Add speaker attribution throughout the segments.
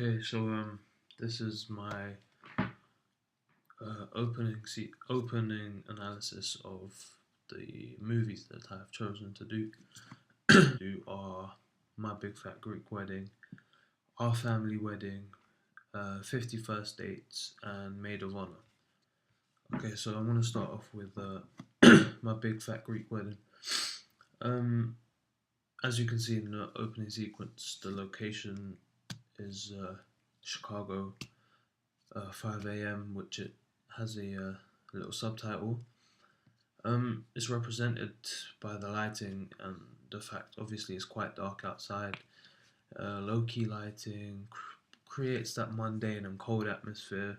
Speaker 1: Okay, this is my opening analysis of the movies that I've chosen to do. Do are My Big Fat Greek Wedding, Our Family Wedding, 51st Dates, and Maid of Honor. Okay, so I want to start off with My Big Fat Greek Wedding. Um, as you can see in the opening sequence, the location is Chicago, 5 a.m., which it has a little subtitle. It's represented by the lighting and the fact, obviously, it's quite dark outside. Low key lighting creates that mundane and cold atmosphere,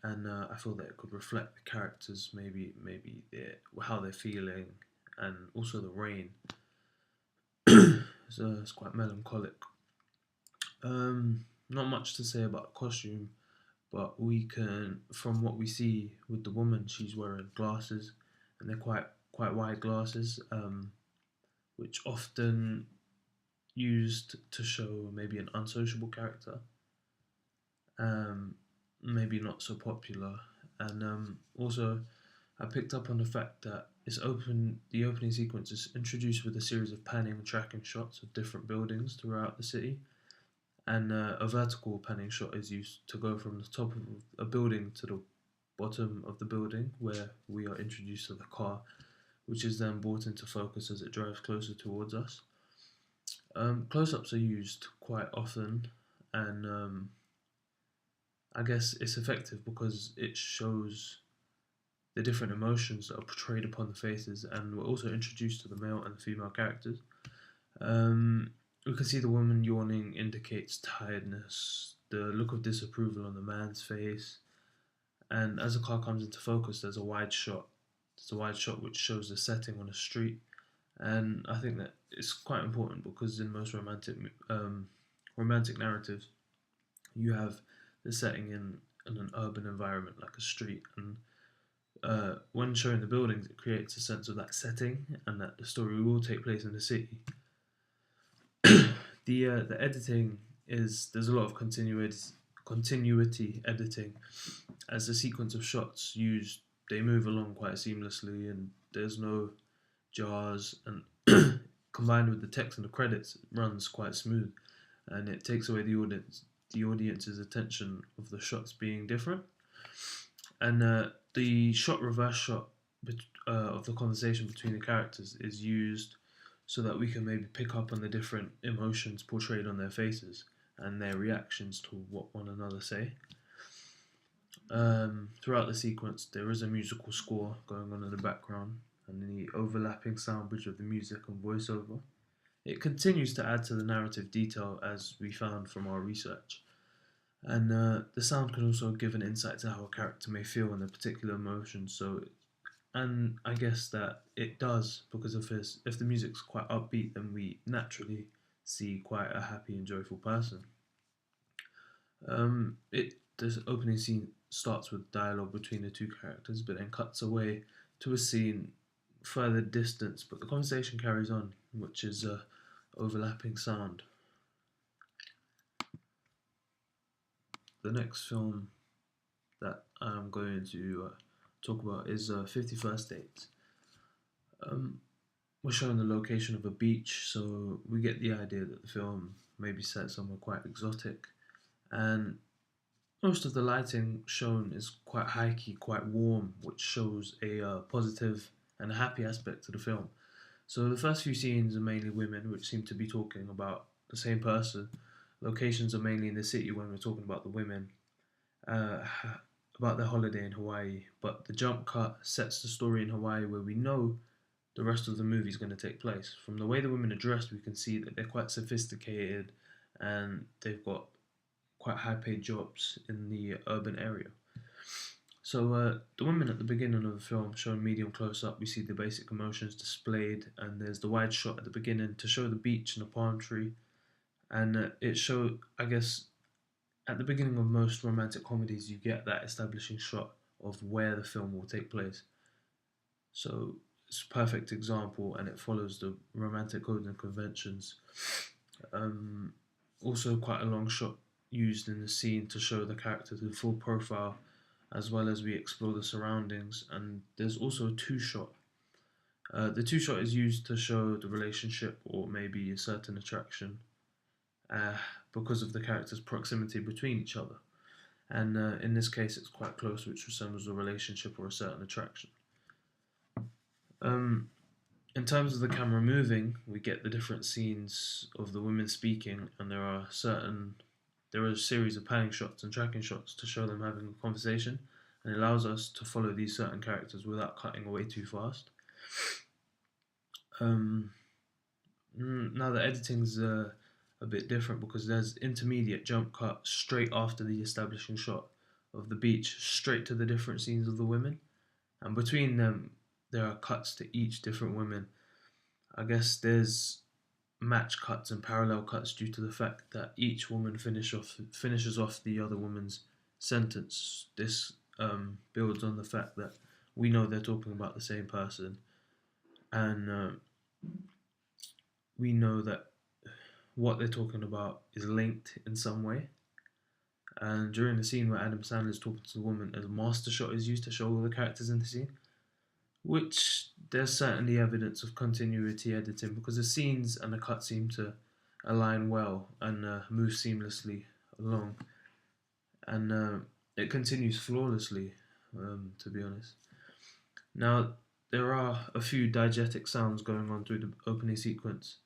Speaker 1: and I feel that it could reflect the characters, maybe how they're feeling, and also the rain. So it's quite melancholic. Not much to say about the costume, but from what we see with the woman, she's wearing glasses, and they're quite wide glasses, which often used to show maybe an unsociable character, maybe not so popular, and also I picked up on the fact that the opening sequence is introduced with a series of panning and tracking shots of different buildings throughout the city, and a vertical panning shot is used to go from the top of a building to the bottom of the building, where we are introduced to the car, which is then brought into focus as it drives closer towards us. Close-ups are used quite often, and I guess it's effective because it shows the different emotions that are portrayed upon the faces, and we're also introduced to the male and the female characters. We can see the woman yawning indicates tiredness, the look of disapproval on the man's face, and as the car comes into focus, there's a wide shot. There's a wide shot which shows the setting on a street, and I think that it's quite important because in most romantic narratives, you have the setting in an urban environment like a street, and when showing the buildings, it creates a sense of that setting and that the story will take place in the city. The editing is there's a lot of continuity editing, as the sequence of shots used they move along quite seamlessly, and there's no jars, and combined with the text and the credits, it runs quite smooth, and it takes away the audience's attention of the shots being different, and the reverse shot of the conversation between the characters is used so that we can maybe pick up on the different emotions portrayed on their faces and their reactions to what one another say. Throughout the sequence, there is a musical score going on in the background, and the overlapping sound bridge of the music and voiceover. It continues to add to the narrative detail, as we found from our research. And the sound can also give an insight to how a character may feel in a particular emotion. And I guess that it does, because if the music's quite upbeat, then we naturally see quite a happy and joyful person. This opening scene starts with dialogue between the two characters, but then cuts away to a scene further distance, but the conversation carries on, which is overlapping sound. The next film that I'm going to talk about is 51st Dates. We're showing the location of a beach, so we get the idea that the film may be set somewhere quite exotic, and most of the lighting shown is quite high key, quite warm, which shows a positive and a happy aspect to the film. So the first few scenes are mainly women, which seem to be talking about the same person. Locations are mainly in the city when we're talking about the women, uh, about their holiday in Hawaii. But the jump cut sets the story in Hawaii, where we know the rest of the movie is going to take place. From the way the women are dressed, we can see that they're quite sophisticated, and they've got quite high paid jobs in the urban area. So the women at the beginning of the film shown medium close up, we see the basic emotions displayed, and there's the wide shot at the beginning to show the beach and the palm tree, and it showed, I guess, at the beginning of most romantic comedies, you get that establishing shot of where the film will take place. So it's a perfect example, and it follows the romantic codes and conventions. Also, quite a long shot used in the scene to show the characters in full profile, as well as we explore the surroundings. And there's also a two shot. The two shot is used to show the relationship or maybe a certain attraction uh, because of the characters' proximity between each other. And in this case, it's quite close, which resembles a relationship or a certain attraction. Um, in terms of the camera moving, we get the different scenes of the women speaking, and there are a series of panning shots and tracking shots to show them having a conversation, and it allows us to follow these certain characters without cutting away too fast. Um, Now the editing's a bit different because there's intermediate jump cut straight after the establishing shot of the beach, straight to the different scenes of the women, and between them there are cuts to each different women. I guess there's match cuts and parallel cuts due to the fact that each woman finishes off the other woman's sentence. This builds on the fact that we know they're talking about the same person, and we know that what they're talking about is linked in some way. And during the scene where Adam Sandler is talking to the woman, a master shot is used to show all the characters in the scene, which there's certainly evidence of continuity editing because the scenes and the cut seem to align well and move seamlessly along, and it continues flawlessly, to be honest. Now, there are a few diegetic sounds going on through the opening sequence,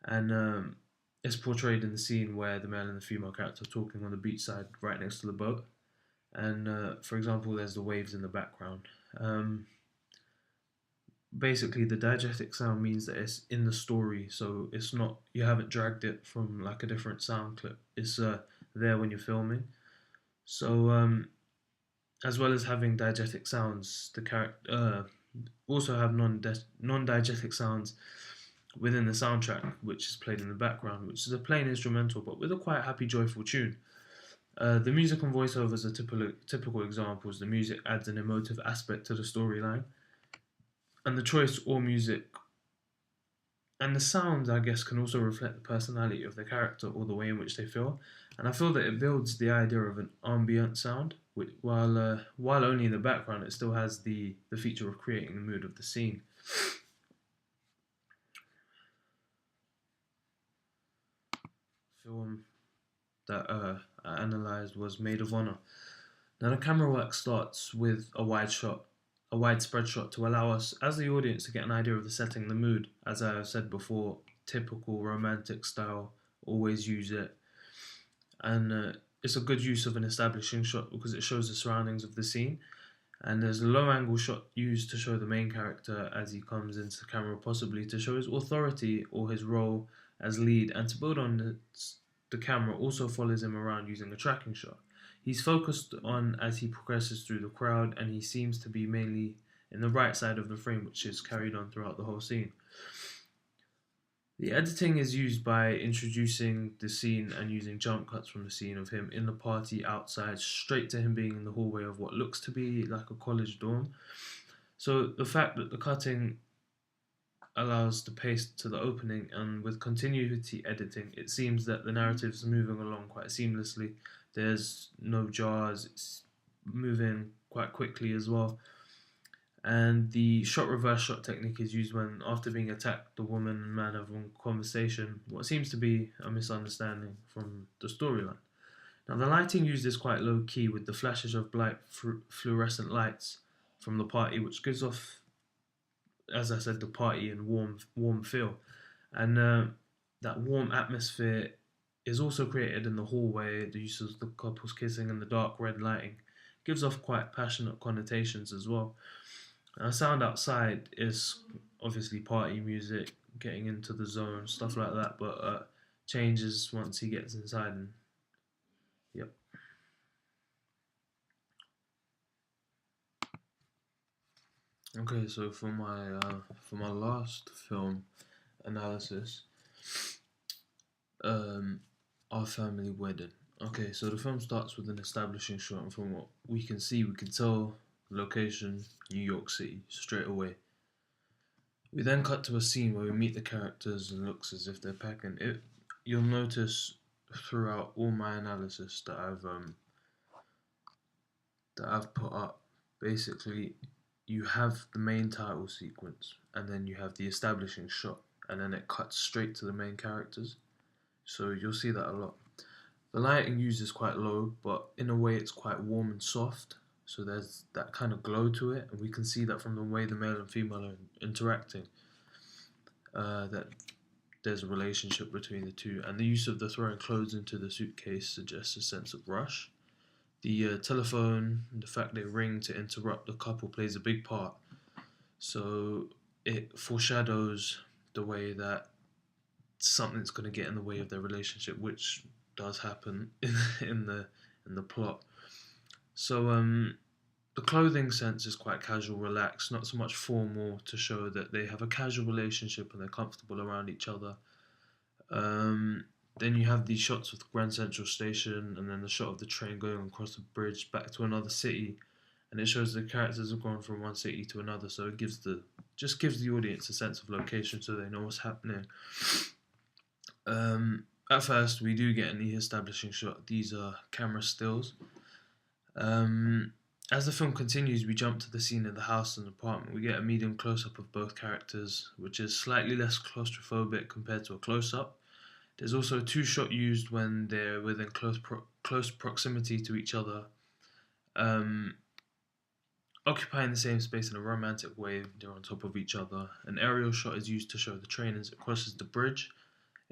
Speaker 1: and it's portrayed in the scene where the male and the female character are talking on the beachside right next to the boat. And for example, there's the waves in the background. Basically, the diegetic sound means that it's in the story, so it's not, you haven't dragged it from like a different sound clip. It's there when you're filming. So as well as having diegetic sounds, the character also have non-diegetic sounds within the soundtrack, which is played in the background, which is a plain instrumental but with a quite happy, joyful tune. The music and voiceovers are typical examples. The music adds an emotive aspect to the storyline, and the choice or music and the sounds, I guess, can also reflect the personality of the character or the way in which they feel. And I feel that it builds the idea of an ambient sound, which, while only in the background, it still has the feature of creating the mood of the scene. Film that I analysed was Maid of Honor. Now the camera work starts with a widespread shot to allow us as the audience to get an idea of the setting, the mood. As I have said before, typical romantic style, always use it. And it's a good use of an establishing shot because it shows the surroundings of the scene. And there's a low angle shot used to show the main character as he comes into the camera, possibly to show his authority or his role as lead, and to build on the camera also follows him around using a tracking shot. He's focused on as he progresses through the crowd, and he seems to be mainly in the right side of the frame, which is carried on throughout the whole scene. The editing is used by introducing the scene and using jump cuts from the scene of him in the party outside, straight to him being in the hallway of what looks to be like a college dorm. So the fact that the cutting allows the pace to the opening, and with continuity editing, it seems that the narrative is moving along quite seamlessly. There's no jars, it's moving quite quickly as well. And the shot reverse shot technique is used when, after being attacked, the woman and man have a conversation, what seems to be a misunderstanding from the storyline. Now, the lighting used is quite low key with the flashes of bright fluorescent lights from the party, which gives off, as I said, the party and warm feel. And that warm atmosphere is also created in the hallway. The use of the couples kissing and the dark red lighting gives off quite passionate connotations as well. Now, sound outside is obviously party music, getting into the zone, stuff like that, but changes once he gets inside. And yep. Okay, so for my last film analysis, Our Family Wedding. Okay, so the film starts with an establishing shot, and from what we can see, we can tell location New York City straight away. We then cut to a scene where we meet the characters and it looks as if they're packing. You'll notice throughout all my analysis that I've put up. Basically, you have the main title sequence, and then you have the establishing shot, and then it cuts straight to the main characters. So you'll see that a lot. The lighting used is quite low, but in a way it's quite warm and soft. So there's that kind of glow to it, and we can see that from the way the male and female are interacting. That there's a relationship between the two, and the use of the throwing clothes into the suitcase suggests a sense of rush. The telephone, the fact they ring to interrupt the couple plays a big part. So it foreshadows the way that something's going to get in the way of their relationship, which does happen in the plot. So the clothing sense is quite casual, relaxed, not so much formal to show that they have a casual relationship and they're comfortable around each other. Then you have these shots of Grand Central Station, and then the shot of the train going across the bridge back to another city, and it shows the characters have gone from one city to another. So it gives the audience a sense of location, so they know what's happening. At first, we do get an establishing shot. These are camera stills. As the film continues, we jump to the scene of the house and apartment. We get a medium close-up of both characters, which is slightly less claustrophobic compared to a close-up. There's also a two-shot used when they're within close proximity to each other, occupying the same space in a romantic way. They're on top of each other. An aerial shot is used to show the train as it crosses the bridge.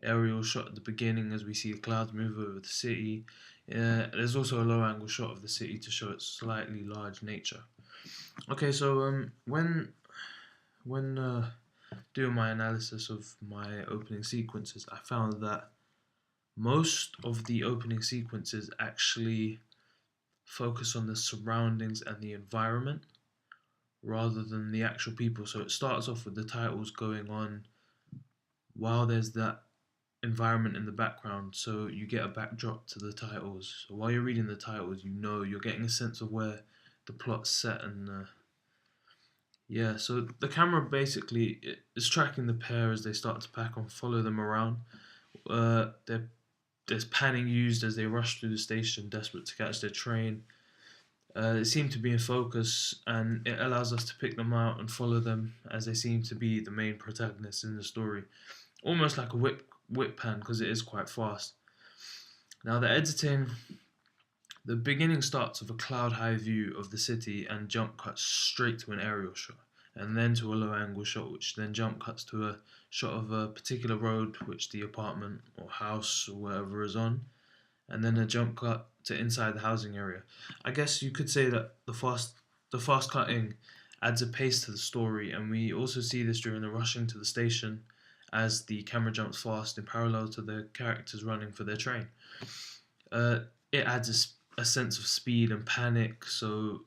Speaker 1: Aerial shot at the beginning as we see the clouds move over the city. There's also a low-angle shot of the city to show its slightly large nature. Okay, so when doing my analysis of my opening sequences, I found that most of the opening sequences actually focus on the surroundings and the environment rather than the actual people. So it starts off with the titles going on while there's that environment in the background, so you get a backdrop to the titles. So while you're reading the titles, you know you're getting a sense of where the plot's set, and yeah, so the camera basically is tracking the pair as they start to pack and follow them around. There's panning used as they rush through the station, desperate to catch their train. They seem to be in focus, and it allows us to pick them out and follow them as they seem to be the main protagonists in the story. Almost like a whip pan, because it is quite fast. Now the editing, the beginning starts with a cloud high view of the city and jump cuts straight to an aerial shot, and then to a low angle shot, which then jump cuts to a shot of a particular road which the apartment or house or whatever is on, and then a jump cut to inside the housing area. I guess you could say that the fast cutting adds a pace to the story, and we also see this during the rushing to the station as the camera jumps fast in parallel to the characters running for their train. It adds a sense of speed and panic, so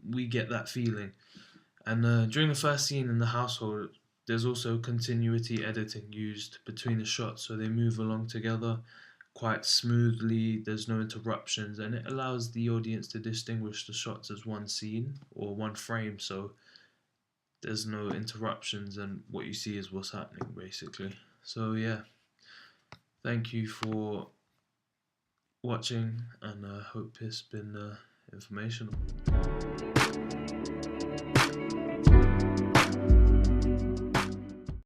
Speaker 1: we get that feeling. And during the first scene in the household, there's also continuity editing used between the shots, so they move along together quite smoothly, there's no interruptions, and it allows the audience to distinguish the shots as one scene or one frame, so there's no interruptions, and what you see is what's happening, basically. So yeah, thank you for watching, and I hope it's been informational.